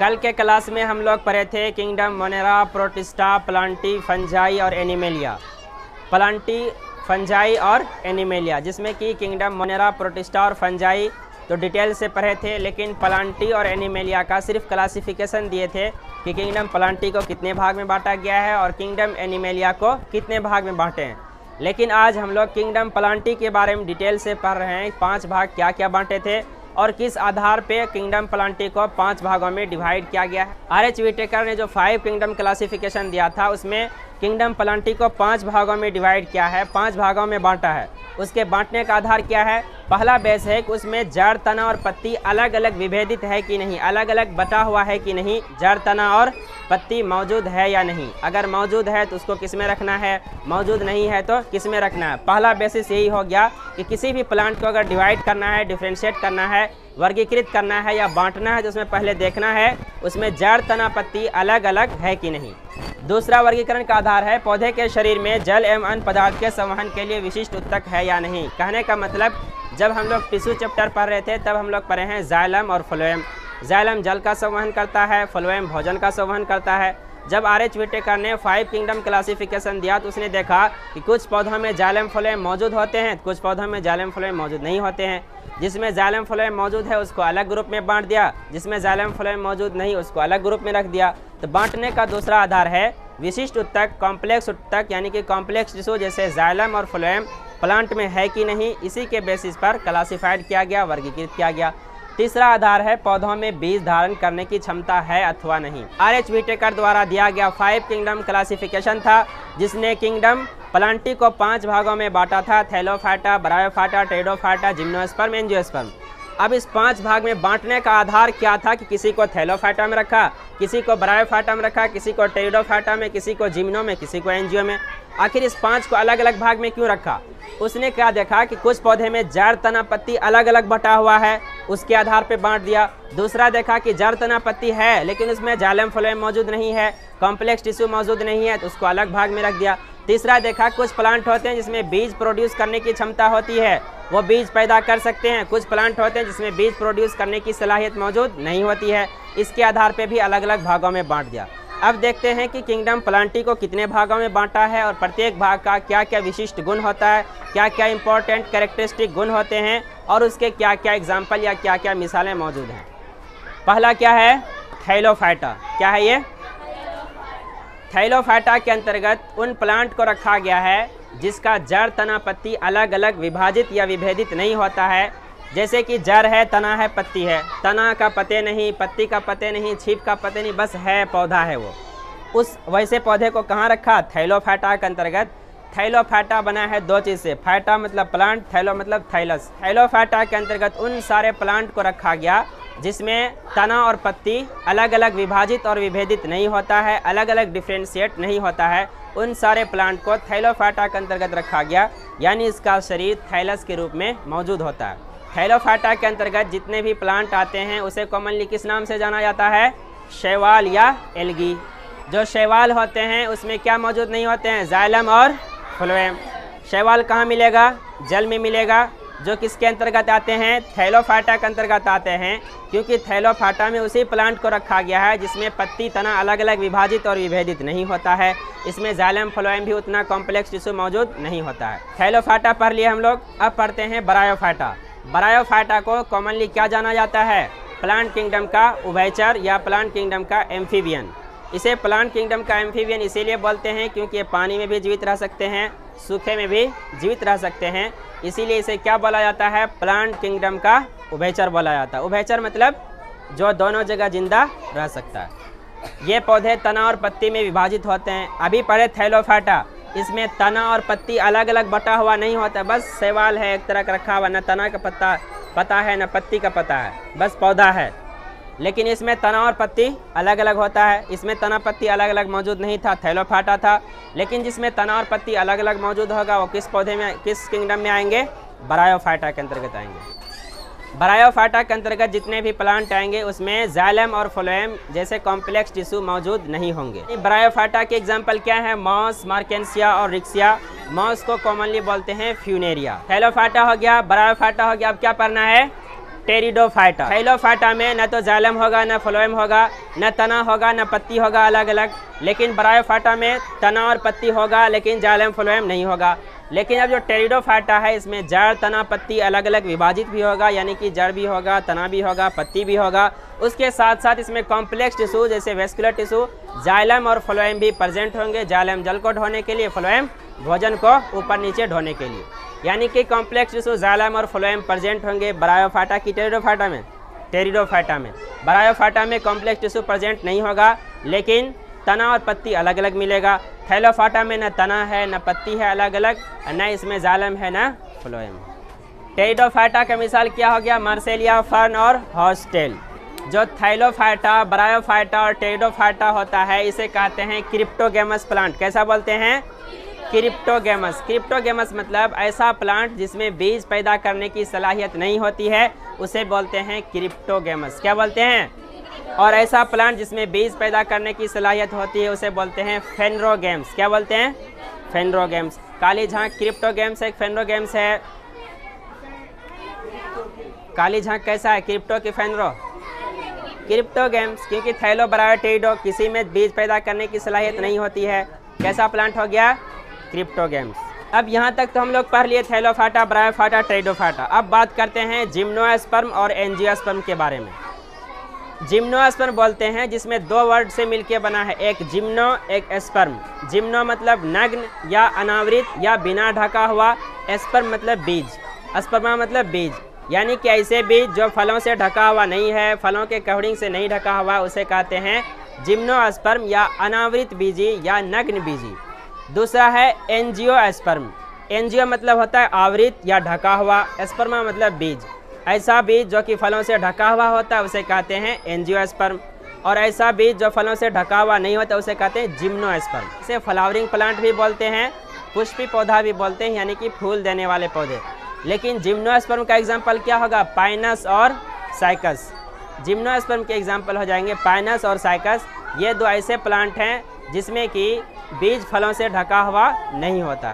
कल के क्लास में हम लोग पढ़े थे kingdom Monera, protista, Plantae, fungi और एनिमेलिया। प्लांटी, फंजाई और एनिमेलिया, जिसमें कि किंगडम मोनेरा, प्रोटिस्टा और फंजाई तो डिटेल से पढ़े थे, लेकिन प्लांटी और एनिमेलिया का सिर्फ क्लासिफिकेशन दिए थे कि किंगडम प्लांटी को कितने भाग में बांटा गया है और किंगडम एनिमेलिया को कितने भाग में बांटे हैं। लेकिन आज हम लोग किंगडम प्लांटी के बारे में डिटेल से पढ़ रहे हैं, 5 भाग क्या क्या बांटे थे और किस आधार पे किंगडम प्लांटी को 5 भागों में डिवाइड किया गया है। आर.एच. व्हिटेकर ने जो 5 किंगडम क्लासिफिकेशन दिया था उसमें किंगडम प्लांटी को 5 भागों में डिवाइड किया है, 5 भागों में बांटा है। उसके बांटने का आधार क्या है? पहला बेस है कि उसमें जड़, तना और पत्ती अलग अलग विभेदित है कि नहीं, अलग अलग बटा हुआ है कि नहीं, जड़, तना और पत्ती मौजूद है या नहीं। अगर मौजूद है तो उसको किस में रखना है, मौजूद नहीं है तो किस में रखना है। पहला बेसिस यही हो गया कि किसी भी प्लांट को अगर डिवाइड करना है, डिफ्रेंशिएट करना है, वर्गीकृत करना है या बांटना है तो उसमें पहले देखना है उसमें जड़, तना, पत्ती अलग अलग है कि नहीं। दूसरा वर्गीकरण का आधार है पौधे के शरीर में जल एवं अन्य पदार्थ के संवहन के लिए विशिष्ट उत्तक है या नहीं। कहने का मतलब जब हम लोग टिश्यू चैप्टर पढ़ रहे थे तब हम लोग पढ़े हैं जाइलम और फ्लोएम। जाइलम जल का संवहन करता है, फ्लोएम भोजन का संवहन करता है। जब आर.एच. व्हिटेकर ने 5 किंगडम क्लासिफिकेशन दिया तो उसने देखा कि कुछ पौधों में जाइलम फ्लोएम मौजूद होते हैं, कुछ पौधों में जाइलम फ्लोएम मौजूद नहीं होते हैं। जिसमें जाइलम फ्लोएम मौजूद है उसको अलग ग्रुप में बांट दिया, जिसमें जाइलम फ्लोएम मौजूद नहीं उसको अलग ग्रुप में रख दिया। तो बांटने का दूसरा आधार है विशिष्ट उत्तक, कॉम्प्लेक्स उत्तक, यानी कि कॉम्प्लेक्स टिश्यू जैसे जाइलम और फ्लोएम प्लांट में है कि नहीं, इसी के बेसिस पर क्लासिफाइड किया गया, वर्गीकृत किया गया। तीसरा आधार है पौधों में बीज धारण करने की क्षमता है अथवा नहीं। आर.एच. व्हिटेकर द्वारा दिया गया 5 किंगडम क्लासिफिकेशन था, जिसने किंगडम प्लांटी को 5 भागों में बांटा था, Thallophyta, bryophyta, pteridophyta, gymnosperm, angiosperm. अब इस 5 भाग में बांटने का आधार क्या था कि किसी को थैलोफाइटा में रखा, किसी को ब्रायोफाइटा में रखा, किसी को टेरिडोफाइटा में, किसी को जिम्नो में, किसी को एंजियो में। आखिर इस 5 को अलग अलग भाग में क्यों रखा? उसने क्या देखा कि कुछ पौधे में जड़, तना, पत्ती अलग अलग बटा हुआ है, उसके आधार पे बांट दिया। दूसरा देखा कि जड़, तना, पत्ती है लेकिन उसमें जाइलम फ्लोएम मौजूद नहीं है, कॉम्प्लेक्स टिश्यू मौजूद नहीं है, तो उसको अलग भाग में रख दिया। तीसरा देखा कुछ प्लांट होते हैं जिसमें बीज प्रोड्यूस करने की क्षमता होती है, वो बीज पैदा कर सकते हैं। कुछ प्लांट होते हैं जिसमें बीज प्रोड्यूस करने की सलाहियत मौजूद नहीं होती है, इसके आधार पे भी अलग अलग भागों में बांट दिया। अब देखते हैं कि किंगडम प्लांटी को कितने भागों में बांटा है और प्रत्येक भाग का क्या क्या विशिष्ट गुण होता है, क्या क्या इंपॉर्टेंट कैरेक्टरिस्टिक गुण होते हैं और उसके क्या क्या एग्जाम्पल या क्या क्या मिसालें मौजूद हैं। पहला क्या है? थैलोफाइटा। क्या है ये? थैलोफाइटा के अंतर्गत उन प्लांट को रखा गया है जिसका जड़, तना, पत्ती अलग अलग विभाजित या विभेदित नहीं होता है। जैसे कि जड़ है, तना है, पत्ती है, तना का पत्ते नहीं, पत्ती का पत्ते नहीं, छिप का पत्ते नहीं, बस है, पौधा है वो। उस वैसे पौधे को कहाँ रखा? थैलोफाइटा के अंतर्गत। थैलोफाइटा बना है 2 चीज़ से, फाइटा मतलब प्लांट, थैलो मतलब थैलस। थैलोफाइटा के अंतर्गत उन सारे प्लांट को रखा गया जिसमें तना और पत्ती अलग अलग विभाजित और विभेदित नहीं होता है, अलग अलग डिफ्रेंशिएट नहीं होता है। उन सारे प्लांट को थैलोफाइटा के अंतर्गत रखा गया, यानी इसका शरीर थैलस के रूप में मौजूद होता है। थैलोफाइटा के अंतर्गत जितने भी प्लांट आते हैं उसे कॉमनली किस नाम से जाना जाता है? शैवाल या एल्गी। जो शैवाल होते हैं उसमें क्या मौजूद नहीं होते हैं? जाइलम और फ्लोएम। शैवाल कहाँ मिलेगा? जल में मिलेगा। जो किसके अंतर्गत आते हैं? थैलोफाइटा के अंतर्गत आते हैं, क्योंकि थैलोफाइटा में उसी प्लांट को रखा गया है जिसमें पत्ती, तना अलग अलग विभाजित और विभेदित नहीं होता है। इसमें जाइलम फ्लोएम भी उतना कॉम्प्लेक्स टिश्यू मौजूद नहीं होता है। थैलोफाइटा पढ़ लिए हम लोग। अब पढ़ते हैं ब्रायोफाइटा। ब्रायोफाइटा को कॉमनली क्या जाना जाता है? प्लांट किंगडम का उभयचर या प्लांट किंगडम का एम्फीबियन। इसे प्लांट किंगडम का एम्फीबियन इसीलिए बोलते हैं क्योंकि ये पानी में भी जीवित रह सकते हैं, सूखे में भी जीवित रह सकते हैं, इसीलिए इसे क्या बोला जाता है? प्लांट किंगडम का उभयचर बोला जाता है। उभयचर मतलब जो दोनों जगह जिंदा रह सकता है। ये पौधे तना और पत्ती में विभाजित होते हैं। अभी पढ़े थैलोफाइटा, इसमें तना और पत्ती अलग अलग बटा हुआ नहीं होता, बस शैवाल है एक तरह का रखा हुआ, न तना का पता है न पत्ती का पता है, बस पौधा है। लेकिन इसमें तना और पत्ती अलग अलग होता है। इसमें तना पत्ती अलग अलग मौजूद नहीं था, थैलोफाइटा था। लेकिन जिसमें तना और पत्ती अलग अलग मौजूद होगा वो किस पौधे में, किस किंगडम में आएंगे? ब्रायोफाइटा के अंतर्गत आएंगे। ब्रायोफाइटा के अंतर्गत जितने भी प्लांट आएंगे उसमें जाइलम और फ्लोएम जैसे कॉम्प्लेक्स टिश्यू मौजूद नहीं होंगे। ब्रायोफाइटा के एग्जाम्पल क्या है? मॉस, मार्केंसिया और रिक्सिया। मॉस को कॉमनली बोलते हैं फ्यूनेरिया। थैलोफाइटा हो गया, ब्रायोफाइटा हो गया। अब क्या पढ़ना है? टेरिडोफाइटा। थाइलोफाइटा में न तो जाइलम होगा, न फ्लोएम होगा, न तना होगा, न पत्ती होगा अलग अलग। लेकिन ब्रायोफाइटा में तना और पत्ती होगा, लेकिन जाइलम फ्लोएम नहीं होगा। लेकिन अब जो टेरिडोफाइटा है, इसमें जड़, तना, पत्ती अलग अलग विभाजित भी होगा, यानी कि जड़ भी होगा, तना भी होगा, पत्ती भी होगा। उसके साथ साथ इसमें कॉम्प्लेक्स टिश्यू जैसे वेस्कुलर टिश्यू, जाइलम और फ्लोएम भी प्रेजेंट होंगे। जाइलम जल को ढोने के लिए, फ्लोएम भोजन को ऊपर नीचे ढोने के लिए, यानी कि कॉम्प्लेक्स टिश्यू, जाइलम और फ्लोएम प्रेजेंट होंगे ब्रायोफाइटा की टेरिडोफाइटा में। टेरिडोफाइटा में, ब्रायोफाइटा में कॉम्प्लेक्स टिश्यू प्रेजेंट नहीं होगा, लेकिन तना और पत्ती अलग अलग मिलेगा। थाइलोफाइटा में न तना है, न पत्ती है अलग अलग, न इसमें जाइलम है, न फ्लोएम। टेरिडोफाइटा का मिसाल क्या हो गया? मार्सेलिया, फर्न और हॉर्सटेल। जो थाइलोफाइटा, ब्रायोफाइटा और टेरिडोफाइटा होता है, इसे कहते हैं क्रिप्टोगेमस प्लांट। कैसा बोलते हैं? क्रिप्टोगेमस। क्रिप्टोगेमस मतलब ऐसा प्लांट जिसमें बीज पैदा करने की सलाहियत नहीं होती है, उसे बोलते हैं क्रिप्टोगेमस। क्या बोलते हैं? और ऐसा प्लांट जिसमें बीज पैदा करने की सलाहियत होती है, उसे बोलते हैं फेनरोगेम्स। क्या बोलते हैं? फेनरोगेम्स। काली झांक क्रिप्टोगेम्स एक फेनरोगेम्स है। काली झांक कैसा है? क्रिप्टो की फेनरो? क्रिप्टोगेम्स, क्योंकि थाइलो, ब्रायो, टेरिडो किसी में बीज पैदा करने की सलाहियत नहीं होती है। कैसा प्लांट हो गया? क्रिप्टोगेम्स। अब यहाँ तक तो हम लोग पढ़ लिए थाइलोफाइटा, ब्रायोफाइटा, टेरिडोफाइटा। अब बात करते हैं जिम्नोस्पर्म और एंजियोस्पर्म के बारे में। जिम्नोस्पर्म बोलते हैं जिसमें दो वर्ड से मिलके बना है, एक जिम्नो, एक स्पर्म। जिम्नो मतलब नग्न या अनावृत या बिना ढका हुआ, स्पर्म मतलब बीज, स्पर्मा मतलब बीज, यानी कि ऐसे बीज जो फलों से ढका हुआ नहीं है, फलों के कवरिंग से नहीं ढका हुआ, उसे कहते हैं जिम्नोस्पर्म या अनावृत बीजी या नग्न बीजी। दूसरा है एंजियोस्पर्म। एंजियो मतलब होता है आवृत या ढका हुआ, स्पर्मा मतलब बीज। ऐसा बीज जो कि फलों से ढका हुआ होता है, उसे कहते हैं एंजियोस्पर्म। और ऐसा बीज जो फलों से ढका हुआ नहीं होता, उसे कहते हैं जिम्नोस्पर्म। इसे फ्लावरिंग प्लांट भी बोलते हैं, पुष्पी पौधा भी बोलते हैं, यानी कि फूल देने वाले पौधे। लेकिन जिम्नोस्पर्म का एग्जाम्पल क्या होगा? पाइनस और साइकस। जिम्नोस्पर्म के एग्जाम्पल हो जाएंगे पाइनस और साइकस। ये दो ऐसे प्लांट हैं जिसमें कि बीज फलों से ढका हुआ नहीं होता।